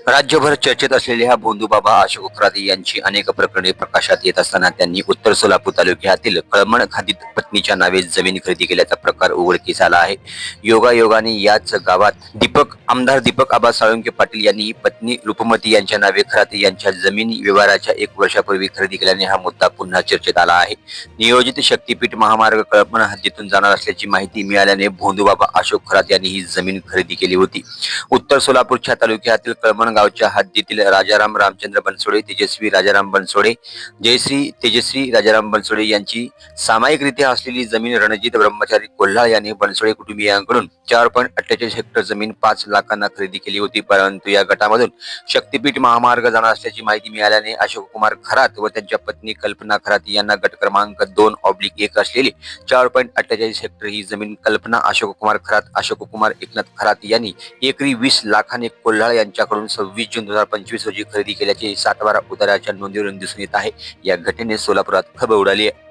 राज्यभर चर्चेत असलेल्या भोंदूबाबा अशोक खराते यांची अनेक प्रकरणे प्रकाशात येत असताना त्यांनी उत्तर सोलापूर तालुक्यातील कळमण खादीत पत्नीच्या नावे जमीन खरेदी केल्याचा प्रकार उघडकीस आला आहे। योगायोगाने याच गावात आमदार दीपक आबा साळुंके पाटील यांनी पत्नी रूपमती यांच्या नावे खराते यांच्या जमीन व्यवहाराच्या 1 वर्षापूर्वी खरेदी केल्याने हा मुद्दा पुन्हा चर्चेत आला आहे। नियोजित शक्तीपीठ महामार्ग कळमण हद्दीतून जाणार असल्याची माहिती मिळाल्याने भोंदूबाबा अशोक खराते यांनी ही जमीन खरेदी केली होती। उत्तर सोलापूरच्या तालुक्यातील कळमण गावच्या हद्दीतील राजाराम रामचंद्र बनसोडे, तेजस्वी राजाराम बनसोडे, जयश्री तेजश्री राजाराम बनसोडे यांची सामायिकरित्या असलेली जमीन रणजित ब्रह्मचारी कोल्हाळ यांनी बनसोडे कुटुंबियांकडून 4.48 हेक्टर जमीन 5 लाखांना खरेदी केली होती। परंतु या गटामधून शक्तीपीठ महामार्ग जाणार असल्याची माहिती मिळाल्याने अशोक कुमार खरात व त्यांच्या पत्नी कल्पना खरात यांना गट क्रमांक 2/1 असलेली 4.48 हेक्टर ही जमीन कल्पना अशोक कुमार खरात, अशोक कुमार एकनाथ खरात यांनी एकरी 20 लाखाने कोल्हाळ यांच्याकडून 26 जून 2025 रोजी खरेदी केल्याचे 7/12 उतार्याच्या नोंदीवरून दिसून येत आहे। या घटनेने सोलापुरात खळबळ उडाली आहे।